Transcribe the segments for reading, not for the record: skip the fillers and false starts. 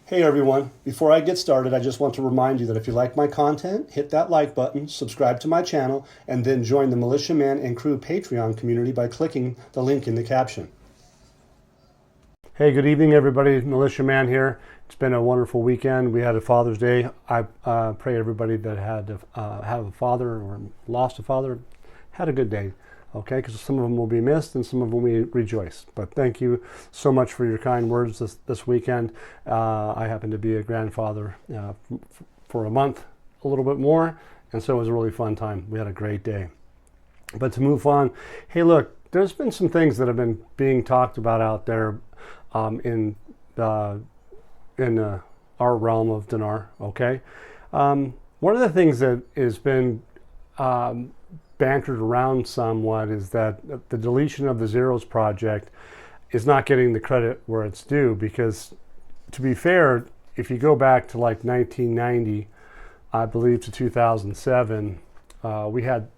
Hey everyone, before I get started, I just want to remind you that if you like my content, hit that like button, subscribe to my channel, and then join the Militiaman and Crew Patreon community by clicking the link in the caption. Hey, good evening everybody, Militiaman here. It's been a wonderful weekend. We had a Father's Day. I pray everybody that had to have a father or lost a father had a good day. Okay, because some of them will be missed and some of them we rejoice. But thank you so much for your kind words this weekend. I happened to be a grandfather for a month, a little bit more, and so it was a really fun time. We had a great day. But to move on, hey look, there's been some things that have been being talked about out there in our realm of Dinar, okay? One of the things that has been bantered around somewhat is that the deletion of the Zeros project is not getting the credit where it's due, because to be fair, if you go back to like 1990, I believe, to 2007, we had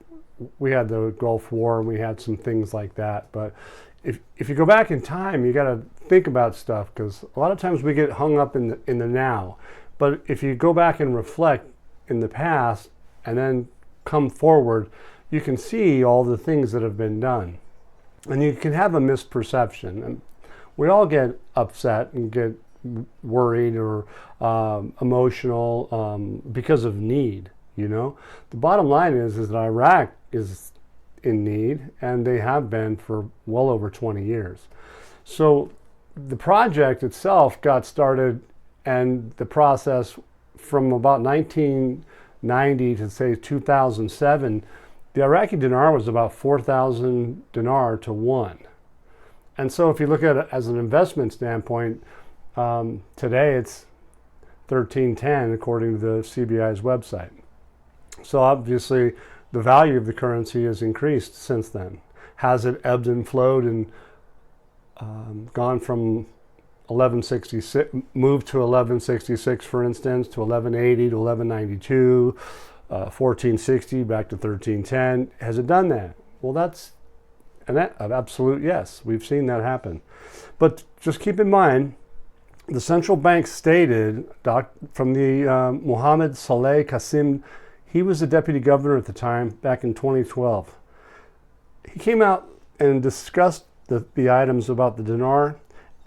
the Gulf War and we had some things like that. But if you go back in time, you got to think about stuff, because a lot of times we get hung up in the now. But if you go back and reflect in the past and then come forward, you can see all the things that have been done. And you can have a misperception. And we all get upset and get worried or emotional because of need, you know. The bottom line is that Iraq is in need, and they have been for well over 20 years. So the project itself got started, and the process from about 1990 to say 2007, the Iraqi dinar was about 4,000 dinar to one. And so if you look at it as an investment standpoint, today it's 1310 according to the CBI's website. So obviously the value of the currency has increased since then. Has it ebbed and flowed and gone from 1166, moved to 1166 for instance, to 1180 to 1192, 1460 back to 1310. Has it done that? Well, that's an absolute yes. We've seen that happen. But just keep in mind, the central bank stated, from the Mohammed Saleh Qasim, he was the deputy governor at the time, back in 2012. He came out and discussed the items about the dinar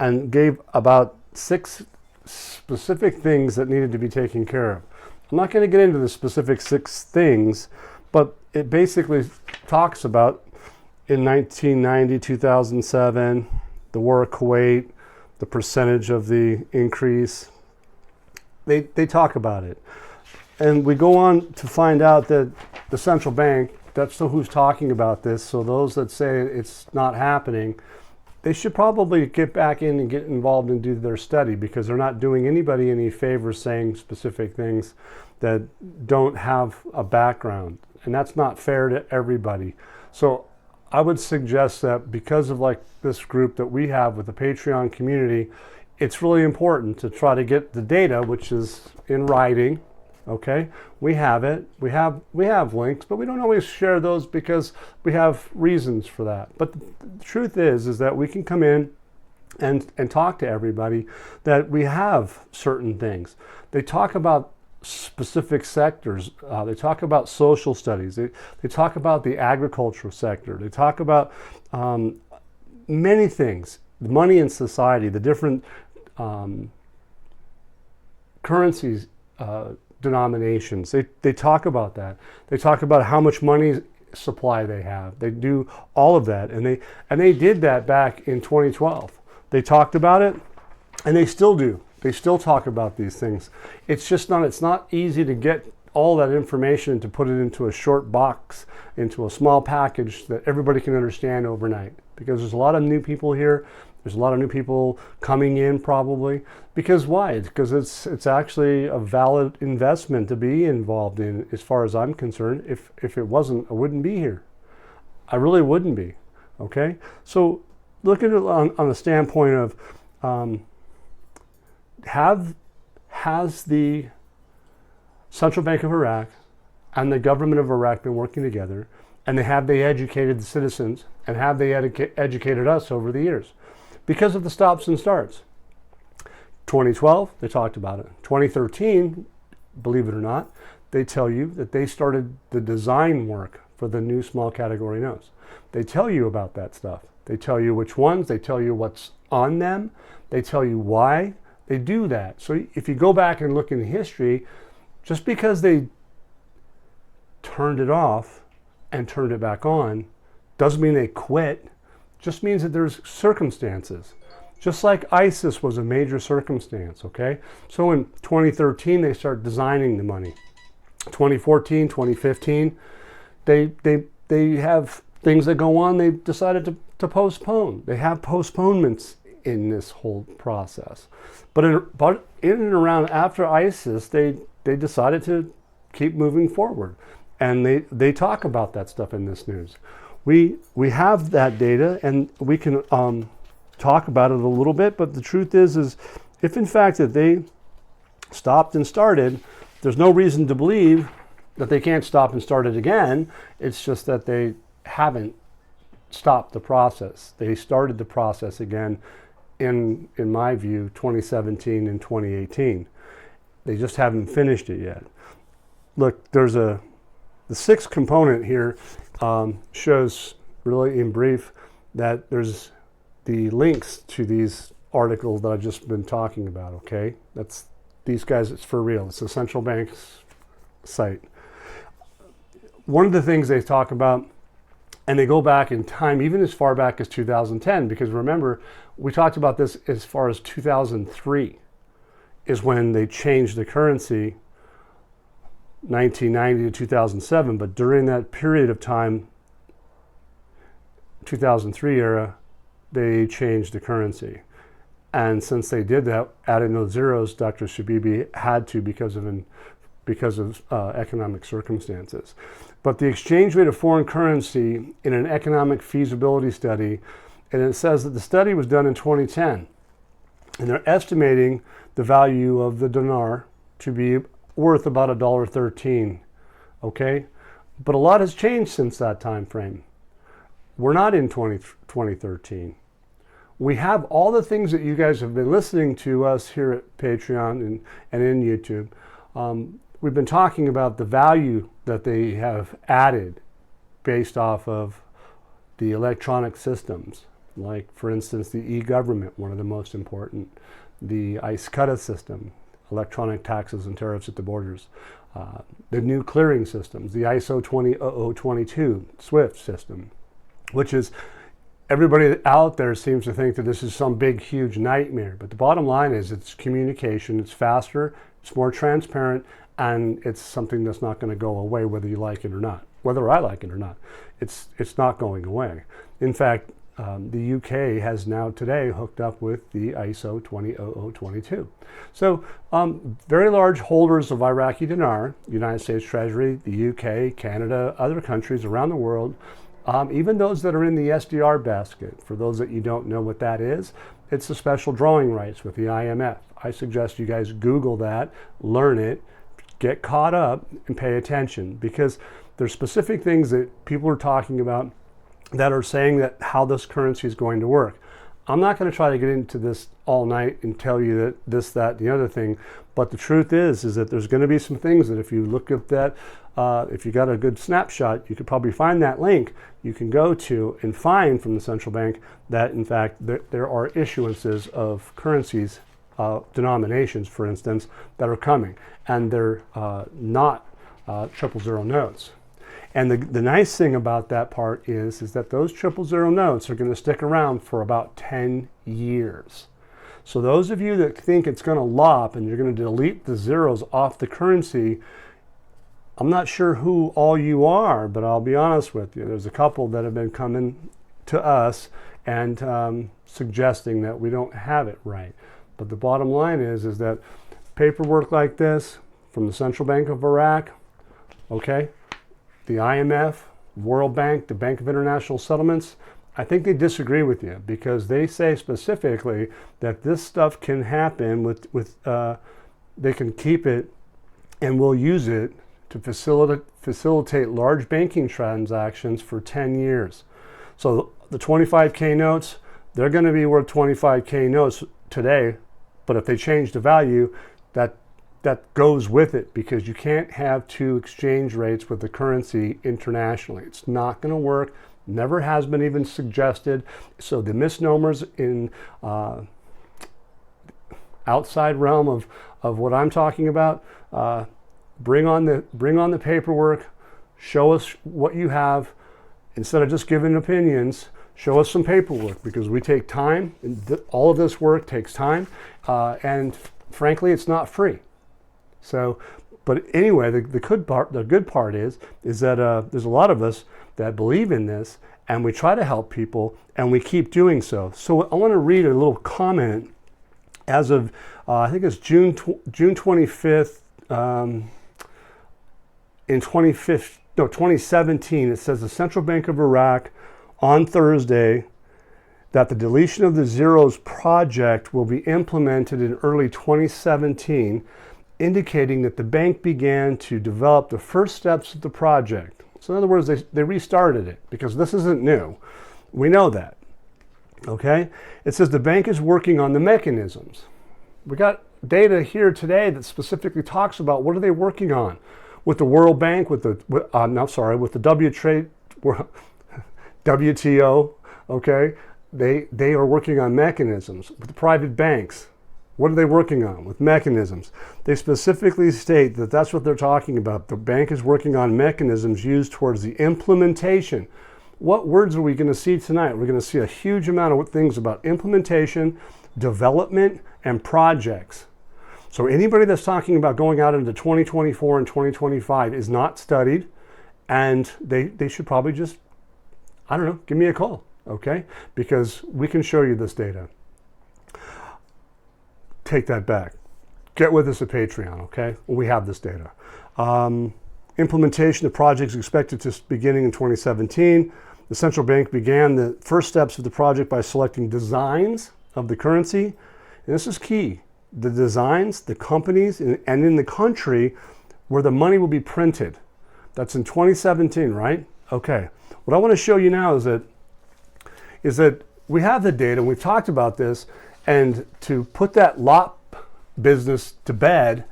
and gave about 6 specific things that needed to be taken care of. I'm not going to get into the specific 6 things, but it basically talks about in 1990, 2007, the war of Kuwait, the percentage of the increase. They talk about it. And we go on to find out that the central bank, that's who's talking about this, so those that say it's not happening, they should probably get back in and get involved and do their study, because they're not doing anybody any favors saying specific things that don't have a background. And that's not fair to everybody. So I would suggest that because of like this group that we have with the Patreon community, it's really important to try to get the data, which is in writing. Okay, we have it. We have links, but we don't always share those because we have reasons for that. But the truth is that we can come in and talk to everybody that we have certain things. They talk about specific sectors. They talk about social studies. They talk about the agricultural sector. They talk about many things, money in society, the different currencies, denominations. They talk about that. They talk about how much money supply they have. They do all of that, and they did that back in 2012. They talked about it, and they still do. They still talk about these things. It's just not. It's not easy to get all that information to put it into a short box, into a small package that everybody can understand overnight. Because there's a lot of new people here. There's a lot of new people coming in probably. Because why? Because it's actually a valid investment to be involved in, as far as I'm concerned. If it wasn't, I wouldn't be here. I really wouldn't be. Okay? So look at it on the standpoint of has the Central Bank of Iraq and the government of Iraq been working together, and have they educated the citizens, and have they educated us over the years? Because of the stops and starts. 2012, they talked about it. 2013, believe it or not, they tell you that they started the design work for the new small category notes. They tell you about that stuff. They tell you which ones, they tell you what's on them, they tell you why they do that. So if you go back and look in history, just because they turned it off and turned it back on doesn't mean they quit. Just means that there's circumstances. Just like ISIS was a major circumstance, okay? So in 2013, they start designing the money. 2014, 2015, they have things that go on. They decided to postpone. They have postponements in this whole process. But in and around after ISIS, they decided to keep moving forward. And they talk about that stuff in this news. We have that data, and we can talk about it a little bit, but the truth is if in fact that they stopped and started, there's no reason to believe that they can't stop and start it again. It's just that they haven't stopped the process. They started the process again in my view, 2017 and 2018. They just haven't finished it yet. Look, there's the sixth component here shows really in brief that there's the links to these articles that I've just been talking about, okay? That's these guys, it's for real. It's a central bank's site. One of the things they talk about, and they go back in time, even as far back as 2010, because remember, we talked about this as far as 2003 is when they changed the currency, 1990 to 2007, but during that period of time, 2003 era, they changed the currency. And since they did that, adding those zeros, Dr. Shabibi had to because of economic circumstances. But the exchange rate of foreign currency in an economic feasibility study, and it says that the study was done in 2010, and they're estimating the value of the dinar to be worth about $1.13, okay? But a lot has changed since that time frame. We're not in 2013. We have all the things that you guys have been listening to us here at Patreon and in YouTube. We've been talking about the value that they have added based off of the electronic systems. Like, for instance, the e-government, one of the most important, the ISCUTA system, electronic taxes and tariffs at the borders, the new clearing systems, the ISO 20022 SWIFT system, which is, everybody out there seems to think that this is some big, huge nightmare. But the bottom line is it's communication, it's faster, it's more transparent, and it's something that's not going to go away whether you like it or not. Whether I like it or not, it's not going away. In fact, the UK has now today hooked up with the ISO 20022. So very large holders of Iraqi dinar, United States Treasury, the UK, Canada, other countries around the world, even those that are in the SDR basket. For those that you don't know what that is, it's the special drawing rights with the IMF. I suggest you guys Google that, learn it, get caught up, and pay attention, because there's specific things that people are talking about that are saying that how this currency is going to work. I'm not going to try to get into this all night and tell you that this, that, the other thing, but the truth is that there's going to be some things that if you look at that, if you got a good snapshot, you could probably find that link you can go to and find from the central bank that in fact there are issuances of currencies, denominations, for instance, that are coming, and they're not 000 notes. And the nice thing about that part is that those 000 notes are going to stick around for about 10 years. So those of you that think it's going to lop and you're going to delete the zeros off the currency, I'm not sure who all you are, but I'll be honest with you. There's a couple that have been coming to us and suggesting that we don't have it right. But the bottom line is that paperwork like this from the Central Bank of Iraq, okay, the IMF, World Bank, the Bank of International Settlements, I think they disagree with you, because they say specifically that this stuff can happen they can keep it and will use it to facilitate large banking transactions for 10 years. So the 25K notes, they're going to be worth 25K notes today But if they change the value, that goes with it, because you can't have two exchange rates with the currency internationally. It's not going to work. Never has been even suggested. So the misnomers in outside realm of what I'm talking about, bring on the paperwork. Show us what you have. Instead of just giving opinions, show us some paperwork, because we take time, and all of this work takes time, and frankly, it's not free. So, but anyway, the good part is that there's a lot of us that believe in this, and we try to help people, and we keep doing so. So I want to read a little comment as of I think it's June 25th in 2017. It says the Central Bank of Iraq on Thursday that the deletion of the zeros project will be implemented in early 2017, indicating that the bank began to develop the first steps of the project. So in other words, they restarted it, because this isn't new. We know that. Okay? It says the bank is working on the mechanisms. We got data here today that specifically talks about what are they working on with the World Bank, with the WTO. Okay, they are working on mechanisms with the private banks. What are they working on with mechanisms? They specifically state that that's what they're talking about. The bank is working on mechanisms used towards the implementation. What words are we going to see tonight? We're going to see a huge amount of things about implementation, development, and projects. So anybody that's talking about going out into 2024 and 2025 is not studied, and they should probably just, I don't know, give me a call, okay? Because we can show you this data. Take that back. Get with us at Patreon, okay? We have this data. Implementation of projects expected to beginning in 2017. The central bank began the first steps of the project by selecting designs of the currency. And this is key. The designs, the companies, and in the country where the money will be printed. That's in 2017, right? Okay. What I want to show you now is that we have the data, and we've talked about this, and to put that lot business to bed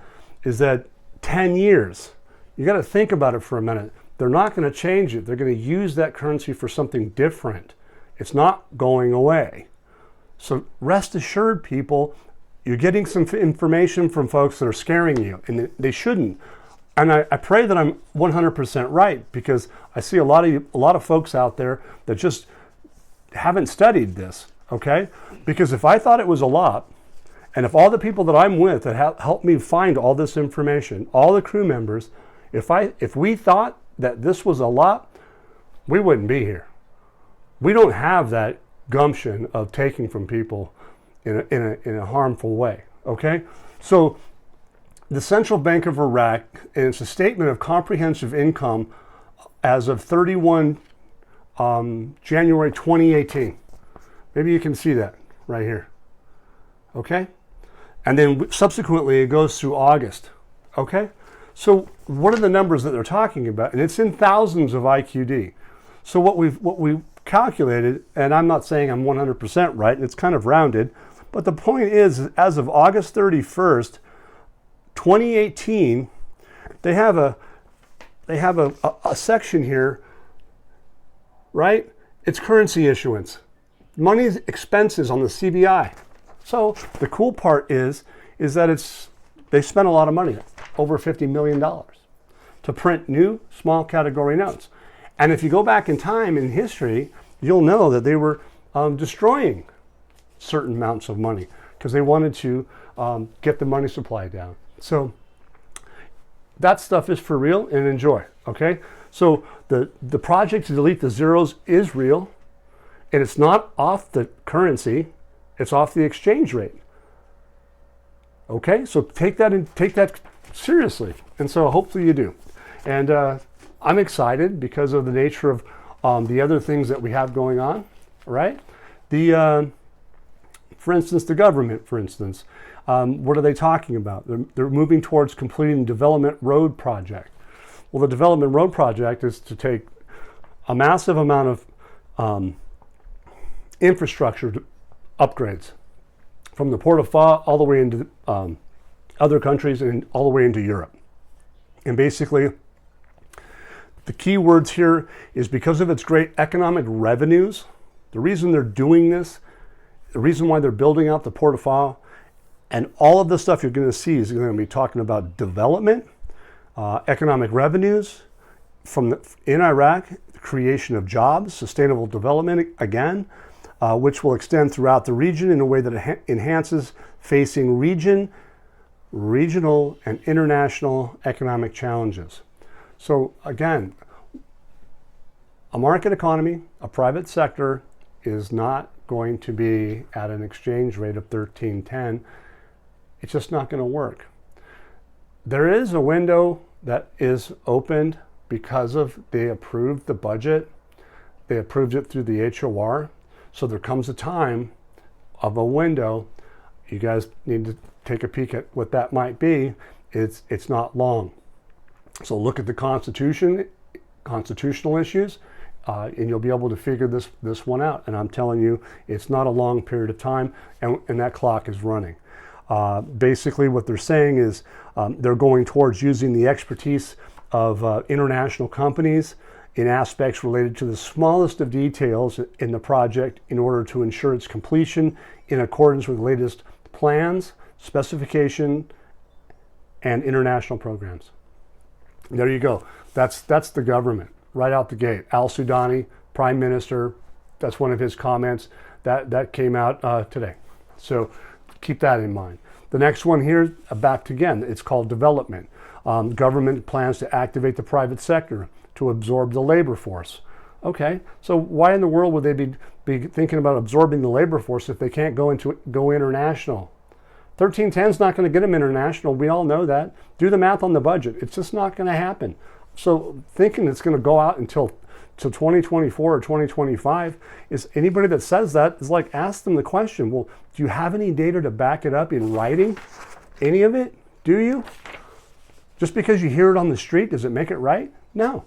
is that 10 years. You got to think about it for a minute. They're not going to change it. They're going to use that currency for something different. It's not going away. So rest assured, people, you're getting some information from folks that are scaring you, and they shouldn't. And I pray that I'm 100% right, because I see a lot of folks out there that just haven't studied this, okay? Because if I thought it was a lot, and if all the people that I'm with that helped me find all this information, all the crew members, if we thought that this was a lot, we wouldn't be here. We don't have that gumption of taking from people in a harmful way, okay? So the Central Bank of Iraq, and it's a statement of comprehensive income as of 31 January 2018. Maybe you can see that right here, okay? And then subsequently it goes through August, okay? So what are the numbers that they're talking about? And it's in thousands of IQD. So what we've calculated, and I'm not saying I'm 100% right, it's kind of rounded, but the point is, as of August 31st, 2018, they have a section here, right? It's currency issuance. Money's expenses on the CBI. So the cool part is that they spent a lot of money, over $50 million, to print new small category notes. And if you go back in time in history, you'll know that they were destroying certain amounts of money because they wanted to get the money supply down. So that stuff is for real, and enjoy, okay? So the project to delete the zeros is real, and it's not off the currency, it's off the exchange rate. Okay, so take that seriously, and so hopefully you do. And I'm excited because of the nature of the other things that we have going on, right? For instance, the government, for instance, what are they talking about? They're moving towards completing the development road project. Well, the development road project is to take a massive amount of infrastructure upgrades from the Port of Fa all the way into other countries and all the way into Europe. And basically, the key words here is because of its great economic revenues, the reason they're doing this, the reason why they're building out the Port of Fa, and all of the stuff you're going to see is going to be talking about development, economic revenues in Iraq, the creation of jobs, sustainable development again, which will extend throughout the region in a way that enhances facing regional and international economic challenges. So again, a market economy, a private sector is not going to be at an exchange rate of 13.10. It's just not going to work. There is a window that is opened because of they approved the budget. They approved it through the HOR. So there comes a time of a window. You guys need to take a peek at what that might be. It's not long. So look at the Constitution, constitutional issues, and you'll be able to figure this one out. And I'm telling you, it's not a long period of time, and that clock is running. Basically, what they're saying is they're going towards using the expertise of international companies in aspects related to the smallest of details in the project in order to ensure its completion in accordance with the latest plans, specification, and international programs. There you go. That's the government right out the gate. Al-Sudani, Prime Minister, that's one of his comments that came out today. So keep that in mind. The next one here, back again, it's called development. Government plans to activate the private sector to absorb the labor force. Okay, so why in the world would they be thinking about absorbing the labor force if they can't go international? 1310 is not going to get them international. We all know that. Do the math on the budget. It's just not going to happen. So thinking it's going to go out until 2024 or 2025, is anybody that says that is like, ask them the question, well, do you have any data to back it up in writing? Any of it? Do you? Just because you hear it on the street, does it make it right? No,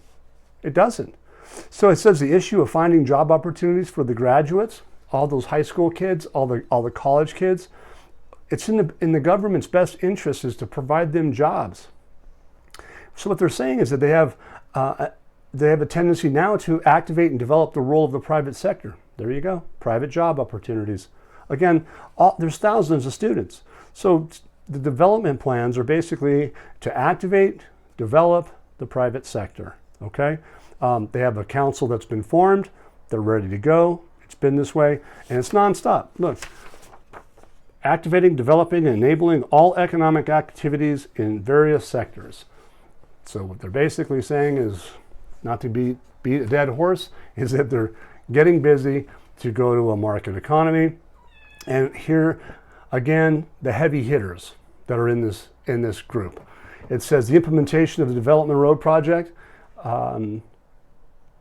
it doesn't. So it says the issue of finding job opportunities for the graduates, all those high school kids, all the college kids, it's in the government's best interest is to provide them jobs. So what they're saying is that they have a tendency now to activate and develop the role of the private sector. There you go, private job opportunities. Again, there's thousands of students. So the development plans are basically to activate, develop the private sector, okay? They have a council that's been formed. They're ready to go. It's been this way, and it's nonstop. Look, activating, developing, and enabling all economic activities in various sectors. So what they're basically saying is, not to beat a dead horse, is that they're getting busy to go to a market economy. And here, again, the heavy hitters that are in this group. It says the implementation of the Development Road Project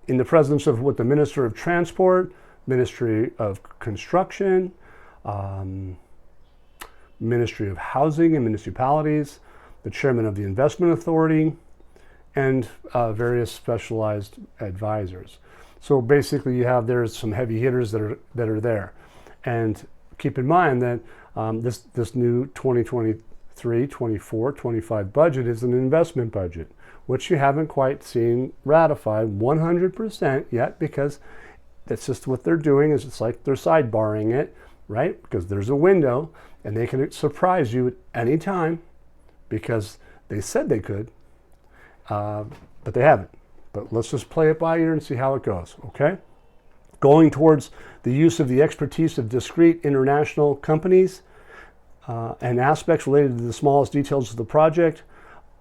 in the presence of what the Minister of Transport, Ministry of Construction, Ministry of Housing and Municipalities, the Chairman of the Investment Authority, and various specialized advisors. So basically you have there's some heavy hitters that are there. And keep in mind that this new 2023, 24, 25 budget is an investment budget, which you haven't quite seen ratified 100% yet, because that's just what they're doing. Is it's like they're sidebarring it, right? Because there's a window and they can surprise you at any time because they said they could, but they haven't. But let's just play it by ear and see how it goes, okay? Going towards the use of the expertise of discrete international companies and aspects related to the smallest details of the project,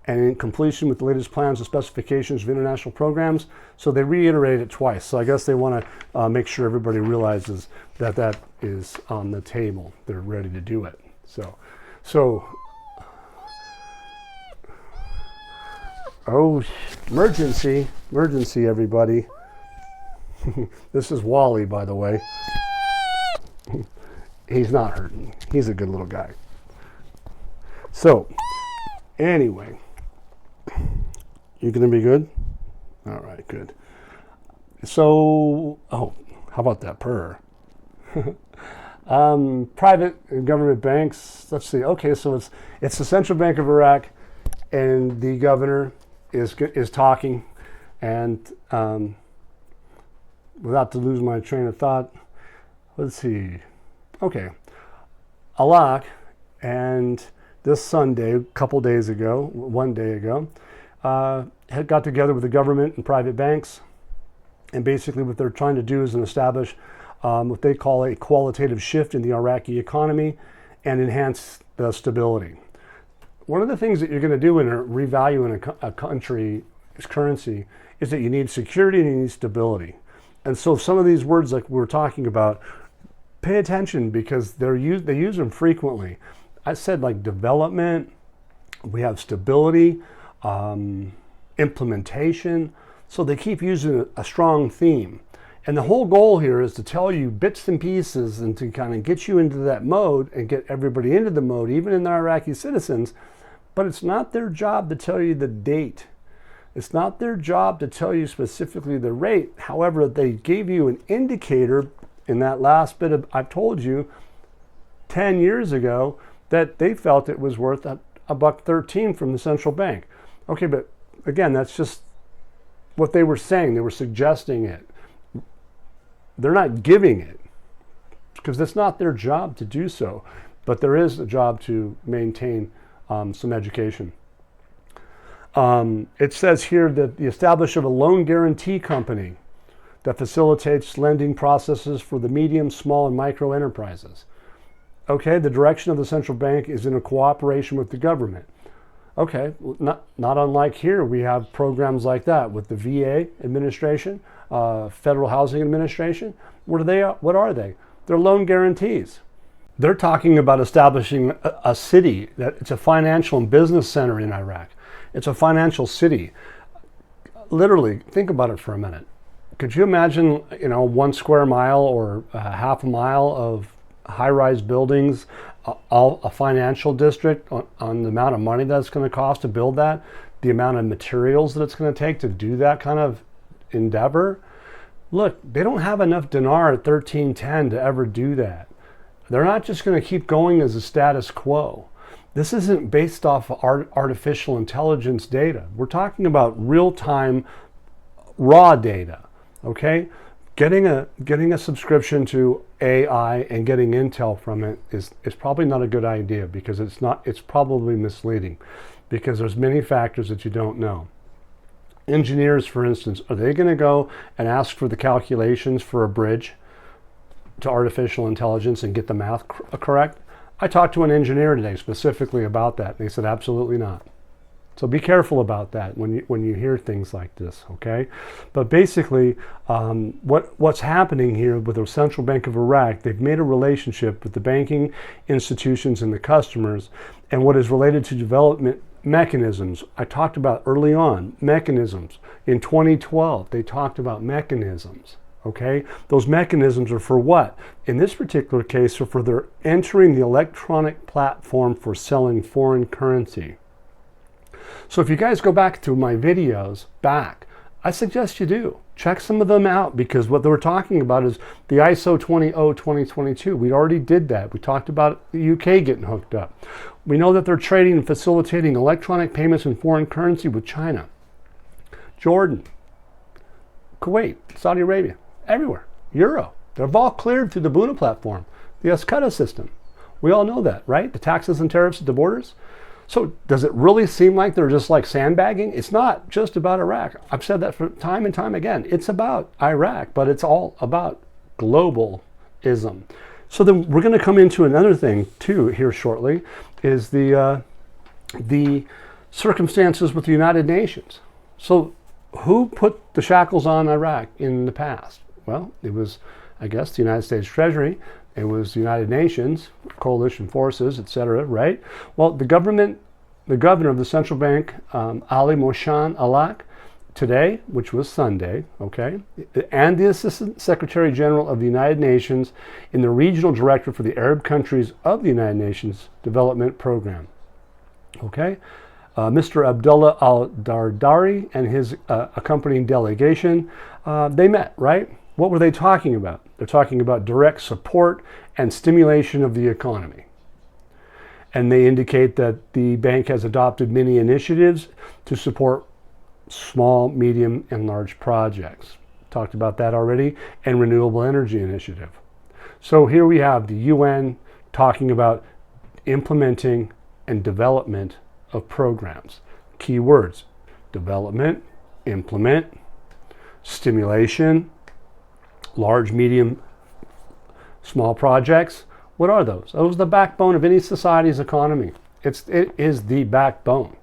and in completion with the latest plans and specifications of international programs. So they reiterate it twice. So I guess they want to make sure everybody realizes that that is on the table. They're ready to do it. So oh, emergency, everybody. This is Wally, by the way. He's not hurting. He's a good little guy. So, anyway, you gonna be good? All right, good. So, oh, how about that purr? Private and government banks. Let's see. Okay, so it's the Central Bank of Iraq, and the governor is talking, and without to lose my train of thought, let's see. Okay, Iraq, and this Sunday, a couple days ago, one day ago, had got together with the government and private banks, and basically what they're trying to do is establish what they call a qualitative shift in the Iraqi economy and enhance the stability. One of the things that you're going to do in revaluing a country's currency is that you need security and you need stability. And so some of these words like we're talking about, pay attention because they use them frequently. I said like development, we have stability, implementation. So they keep using a strong theme. And the whole goal here is to tell you bits and pieces and to kind of get you into that mode and get everybody into the mode, even in the Iraqi citizens. But it's not their job to tell you the date. It's not their job to tell you specifically the rate. However, they gave you an indicator in that last bit of, I've told you 10 years ago that they felt it was worth $1.13 from the central bank. Okay, but again, that's just what they were saying. They were suggesting it. They're not giving it because it's not their job to do so, but there is a job to maintain some education. It says here that the establishment of a loan guarantee company that facilitates lending processes for the medium, small, and micro enterprises. Okay, the direction of the central bank is in a cooperation with the government. Okay, not unlike here, we have programs like that with the VA administration, Federal Housing Administration. What are they? They're loan guarantees. They're talking about establishing a city that it's a financial and business center in Iraq. It's a financial city. Literally, think about it for a minute. Could you imagine, 1 square mile or half a mile of high-rise buildings, a financial district on the amount of money that's going to cost to build that, the amount of materials that it's going to take to do that kind of endeavor? Look, they don't have enough dinar at 1310 to ever do that. They're not just going to keep going as a status quo. This isn't based off artificial intelligence data. We're talking about real-time raw data, okay? Getting a subscription to AI and getting intel from it is probably not a good idea because it's probably misleading because there's many factors that you don't know. Engineers, for instance, are they going to go and ask for the calculations for a bridge to artificial intelligence and get the math correct? I talked to an engineer today specifically about that. They said absolutely not. So be careful about that when you hear things like this, okay? But basically, what's happening here with the Central Bank of Iraq, they've made a relationship with the banking institutions and the customers, and what is related to development mechanisms. I talked about early on, mechanisms. In 2012, they talked about mechanisms, okay? Those mechanisms are for what? In this particular case, are for their entering the electronic platform for selling foreign currency. So if you guys go back to my videos I suggest you do. Check some of them out because what they were talking about is the ISO 2002022. We already did that. We talked about the UK getting hooked up. We know that they're trading and facilitating electronic payments in foreign currency with China, Jordan, Kuwait, Saudi Arabia, everywhere, Euro. They've all cleared through the Buna platform, the Escada system. We all know that, right? The taxes and tariffs at the borders. So does it really seem like they're just like sandbagging? It's not just about Iraq. I've said that for time and time again. It's about Iraq, but it's all about globalism. So then we're going to come into another thing too here shortly, is the circumstances with the United Nations. So who put the shackles on Iraq in the past? Well, it was, I guess, the United States Treasury. It was the United Nations, coalition forces, etc., right? Well, the governor of the central bank, Ali Moshan Alak, today, which was Sunday, okay, and the Assistant Secretary General of the United Nations and the Regional Director for the Arab countries of the United Nations Development Program, okay? Mr. Abdullah Al-Dardari and his accompanying delegation, they met, right? what were they talking about? They're talking about direct support and stimulation of the economy. And they indicate that the bank has adopted many initiatives to support small, medium, and large projects. Talked about that already, and renewable energy initiative. So here we have the UN talking about implementing and development of programs. Key words: development, implement, stimulation, large, medium, small projects. What are those? Those are the backbone of any society's economy. It is the backbone.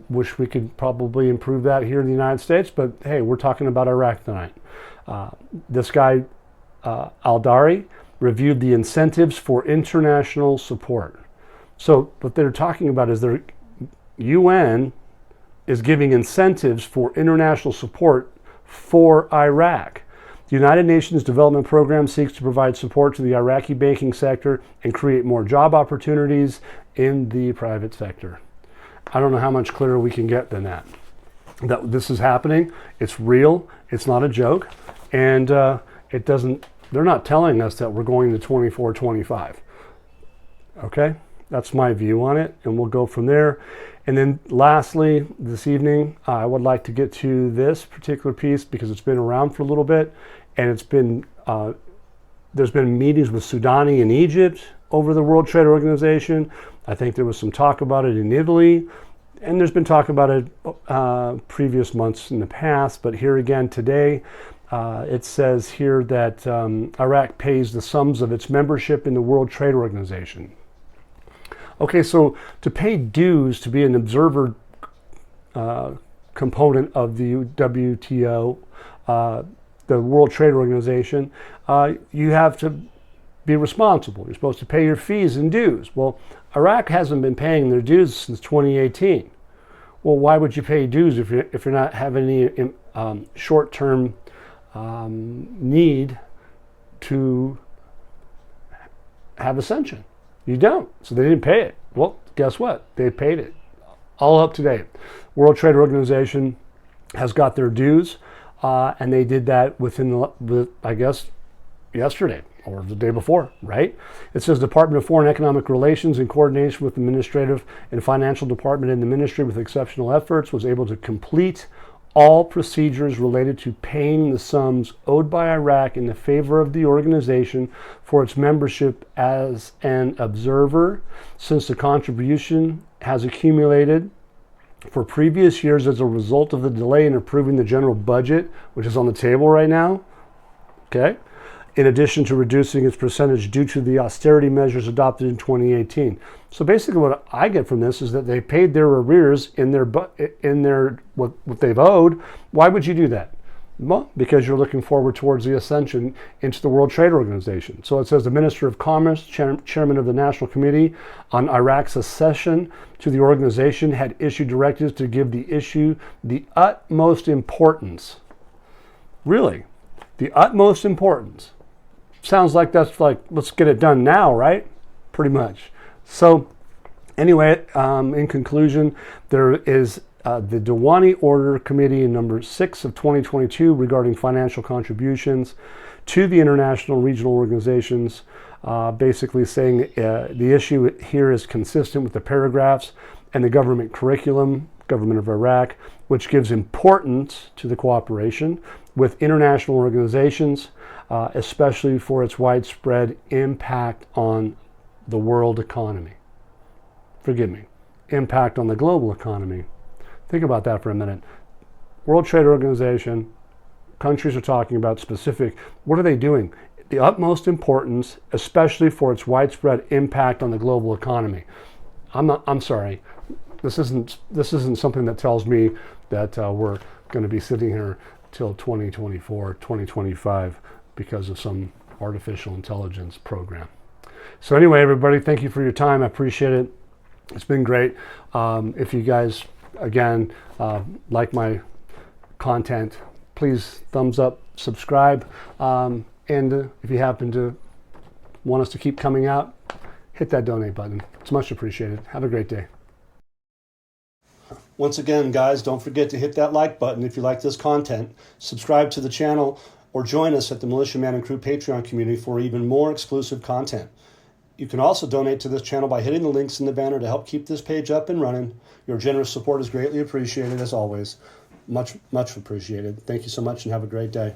Wish we could probably improve that here in the United States, but hey, we're talking about Iraq tonight. This guy, Al-Dari, reviewed the incentives for international support. So what they're talking about is the UN is giving incentives for international support for Iraq. The United Nations Development Program seeks to provide support to the Iraqi banking sector and create more job opportunities in the private sector. I don't know how much clearer we can get than that. That this is happening. It's real. It's not a joke. And they're not telling us that we're going to 24-25. Okay? That's my view on it, and we'll go from there. And then lastly, this evening, I would like to get to this particular piece because it's been around for a little bit, and it's been there's been meetings with Sudani and Egypt over the World Trade Organization. I think there was some talk about it in Italy, and there's been talk about it previous months in the past. But here again today, it says here that Iraq pays the sums of its membership in the World Trade Organization. Okay, so to pay dues to be an observer component of the WTO, the World Trade Organization, you have to be responsible. You're supposed to pay your fees and dues. Well, Iraq hasn't been paying their dues since 2018. Well, why would you pay dues if you're not having any short-term need to have ascension? You don't. So they didn't pay it. Well, guess what? They paid it. All up to date. World Trade Organization has got their dues, and they did that I guess, yesterday or the day before, right? It says Department of Foreign Economic Relations, in coordination with the Administrative and Financial Department in the Ministry with exceptional efforts, was able to complete all procedures related to paying the sums owed by Iraq in the favor of the organization for its membership as an observer, since the contribution has accumulated for previous years as a result of the delay in approving the general budget, which is on the table right now. Okay. In addition to reducing its percentage due to the austerity measures adopted in 2018. So basically what I get from this is that they paid their arrears in their what they've owed. Why would you do that? Well, because you're looking forward towards the ascension into the World Trade Organization. So it says the Minister of Commerce, Chairman of the National Committee on Iraq's accession to the organization, had issued directives to give the issue the utmost importance. Really, the utmost importance. Sounds like that's like, let's get it done now, right? Pretty much. So anyway, in conclusion, there is the Diwani Order Committee number 6 of 2022 regarding financial contributions to the international and regional organizations, basically saying the issue here is consistent with the paragraphs and the government curriculum, Government of Iraq, which gives importance to the cooperation with international organizations, especially for its widespread impact on the world economy. Forgive me, impact on the global economy. Think about that for a minute. World Trade Organization, countries are talking about specific, what are they doing? The utmost importance, especially for its widespread impact on the global economy. I'm sorry, this isn't something that tells me that we're going to be sitting here till 2024, 2025 because of some artificial intelligence program. So anyway, everybody, thank you for your time. I appreciate it. It's been great. If you guys, again, like my content, please thumbs up, subscribe, and if you happen to want us to keep coming out, hit that donate button. It's much appreciated. Have a great day. Once again, guys, don't forget to hit that like button if you like this content. Subscribe to the channel or join us at the Militia Man and Crew Patreon community for even more exclusive content. You can also donate to this channel by hitting the links in the banner to help keep this page up and running. Your generous support is greatly appreciated, as always. Much, much appreciated. Thank you so much and have a great day.